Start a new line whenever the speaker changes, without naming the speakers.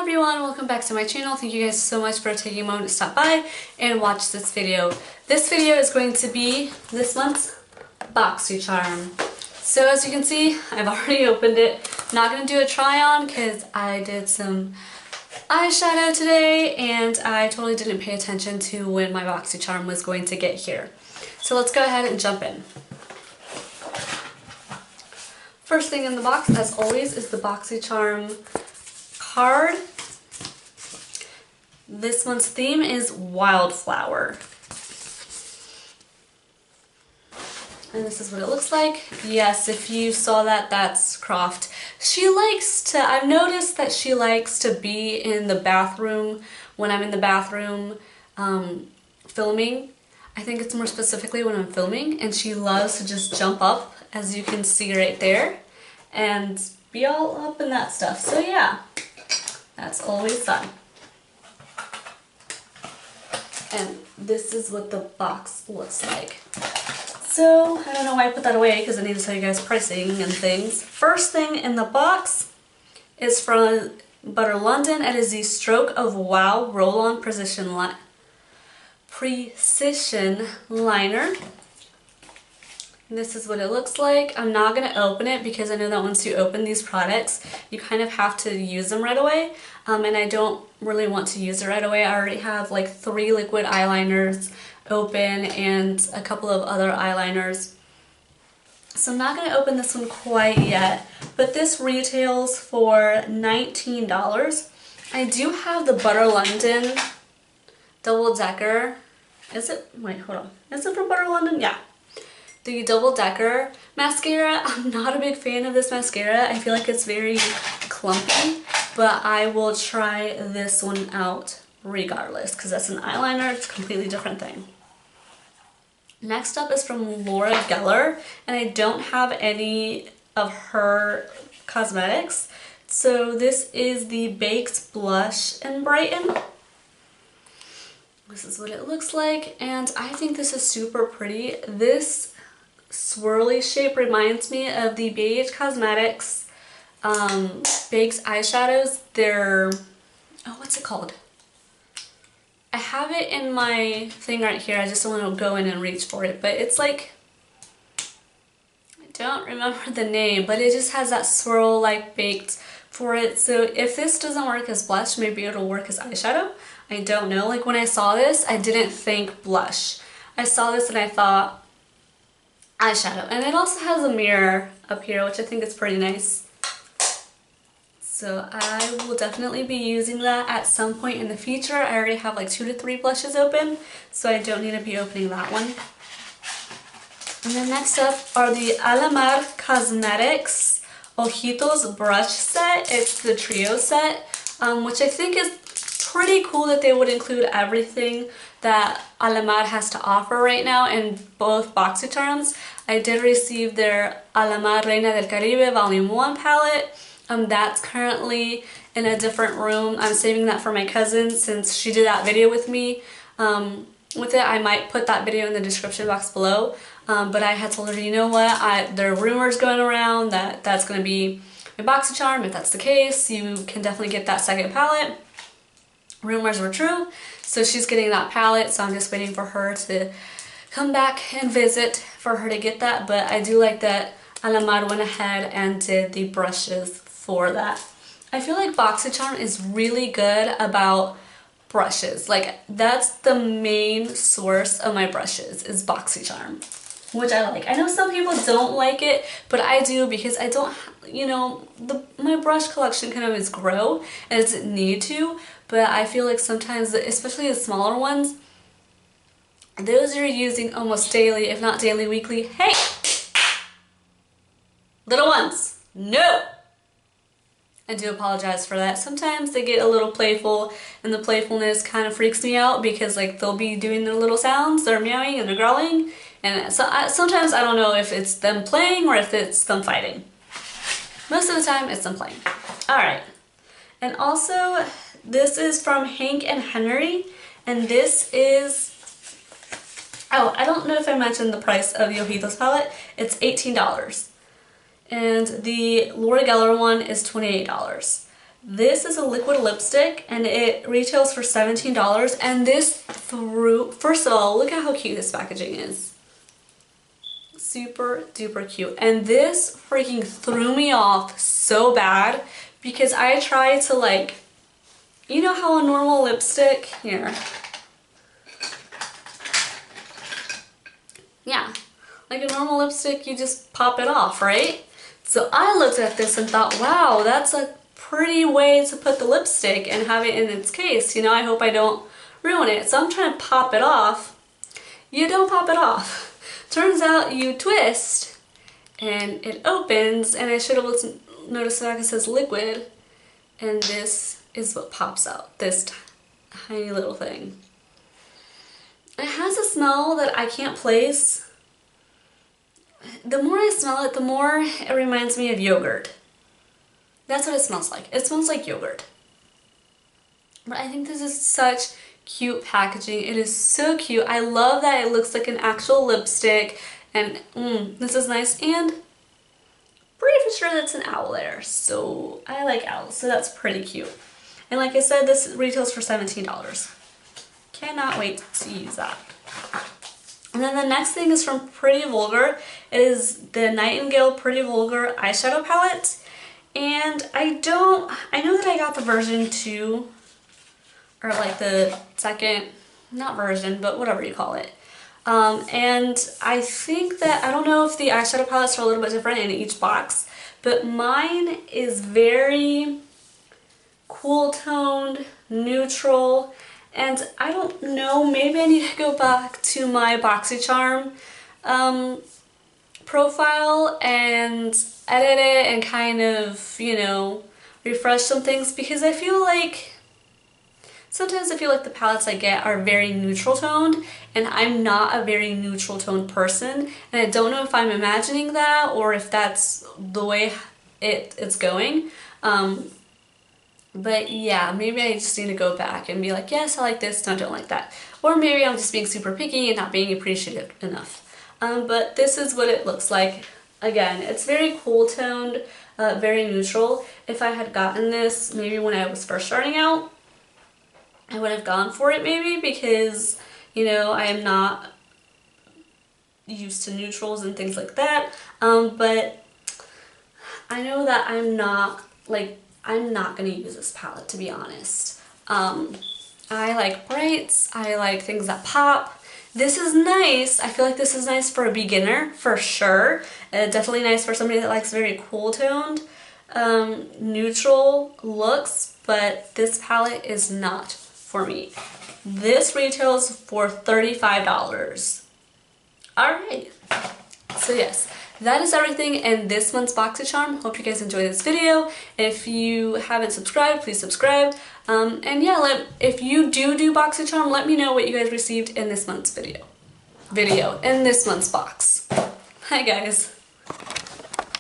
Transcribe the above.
everyone, welcome back to my channel. Thank you guys so much for taking a moment to stop by and watch this video. This video is going to be this month's Boxycharm. So as you can see, I've already opened it. Not going to do a try on because I did some eyeshadow today and I totally didn't pay attention to when my Boxycharm was going to get here. So let's go ahead and jump in. First thing in the box, as always, is the Boxycharm card. This month's theme is Wildflower. And this is what it looks like. Yes, if you saw that, that's Croft. She likes to, I've noticed that she likes to be in the bathroom when I'm in the bathroom filming. I think it's more specifically when I'm filming, and she loves to just jump up, as you can see right there, and be all up in that stuff. So yeah, that's always fun. And this is what the box looks like. So I don't know why I put that away because I need to tell you guys pricing and things. First thing in the box is from Butter London. It is the Stroke of Wow Roll-On Precision Liner. This is what it looks like. I'm not going to open it because I know that once you open these products, you kind of have to use them right away. And I don't really want to use it right away. I already have like 3 liquid eyeliners open and a couple of other eyeliners. So I'm not going to open this one quite yet. But this retails for $19. I do have the Butter London Double Decker. Is it? Wait, hold on. Is it from Butter London? Yeah. The Double Decker mascara. I'm not a big fan of this mascara. I feel like it's very clumpy, but I will try this one out regardless because that's an eyeliner. It's a completely different thing. Next up is from Laura Geller, and I don't have any of her cosmetics. So this is the Baked Blush and Brighten. This is what it looks like, and I think this is super pretty. This swirly shape reminds me of the BH Cosmetics Baked eyeshadows. They're, oh, what's it called? I have it in my thing right here. I just don't want to go in and reach for it, but it's like, I don't remember the name, but it just has that swirl like baked for it. So if this doesn't work as blush, maybe it'll work as eyeshadow. I don't know. Like when I saw this, I didn't think blush. I saw this and I thought eyeshadow. And it also has a mirror up here, which I think is pretty nice. So I will definitely be using that at some point in the future. I already have like 2 to 3 blushes open, so I don't need to be opening that one. And then next up are the Alamar Cosmetics Ojitos Brush Set. It's the trio set, which I think is pretty cool that they would include everything that Alamar has to offer right now in both Boxycharms. I did receive their Alamar Reina del Caribe Volume 1 palette. That's currently in a different room. I'm saving that for my cousin since she did that video with me. With it, I might put that video in the description box below. But I had told her, you know what, there are rumors going around that that's going to be my Boxycharm. If that's the case, you can definitely get that second palette. Rumors were true, so she's getting that palette, so I'm just waiting for her to come back and visit for her to get that. But I do like that Alamar went ahead and did the brushes for that. I feel like Boxycharm is really good about brushes. Like that's the main source of my brushes is Boxycharm, which I like. I know some people don't like it, but I do because I don't, you know, my brush collection kind of is grow and it doesn't need to, but I feel like sometimes, especially the smaller ones, those you're using almost daily, if not daily, weekly. Hey! Little ones, no! I do apologize for that. Sometimes they get a little playful and the playfulness kind of freaks me out because like they'll be doing their little sounds, they're meowing and they're growling, and so sometimes I don't know if it's them playing or if it's them fighting. Most of the time it's them playing. Alright, and also this is from Hank and Henry, and this is, oh, I don't know if I mentioned the price of the Ojitos palette. It's $18. And the Laura Geller one is $28. This is a liquid lipstick and it retails for $17, and this first of all, look at how cute this packaging is. Super duper cute. And this freaking threw me off so bad because I tried to, like, you know how a normal lipstick, here. Yeah, like a normal lipstick, you just pop it off, right? So I looked at this and thought, wow, that's a pretty way to put the lipstick and have it in its case. You know, I hope I don't ruin it. So I'm trying to pop it off. You don't pop it off. Turns out you twist and it opens, and I should have noticed that it says liquid, and this is what pops out, this tiny little thing. It has a smell that I can't place. The more I smell it, the more it reminds me of yogurt. That's what it smells like. It smells like yogurt. But I think this is such cute packaging. It is so cute. I love that it looks like an actual lipstick, and this is nice, and pretty sure that's an owl there. So I like owls, so that's pretty cute. And like I said, this retails for $17. Cannot wait to use that. And then the next thing is from Pretty Vulgar. It is the Nightingale Pretty Vulgar eyeshadow palette. And I know that I got the version 2, or like the second, not version, but whatever you call it. And I think that, I don't know if the eyeshadow palettes are a little bit different in each box, but mine is very cool toned, neutral, and I don't know, maybe I need to go back to my Boxycharm profile and edit it and kind of, you know, refresh some things, because I feel like sometimes I feel like the palettes I get are very neutral toned, and I'm not a very neutral toned person, and I don't know if I'm imagining that or if that's the way it's going. But yeah, maybe I just need to go back and be like, yes, I like this, no, I don't like that. Or maybe I'm just being super picky and not being appreciative enough. But this is what it looks like. Again, it's very cool toned, very neutral. If I had gotten this maybe when I was first starting out, I would have gone for it maybe, because, you know, I am not used to neutrals and things like that. But I know that I'm not gonna use this palette, to be honest. I like brights, I like things that pop. This is nice. I feel like this is nice for a beginner, for sure. Definitely nice for somebody that likes very cool toned, neutral looks, but this palette is not for me. This retails for $35. Alright, so yes, that is everything in this month's Boxycharm. Hope you guys enjoyed this video. If you haven't subscribed, please subscribe. And yeah, if you do Boxycharm, let me know what you guys received in this month's in this month's box. Hi guys.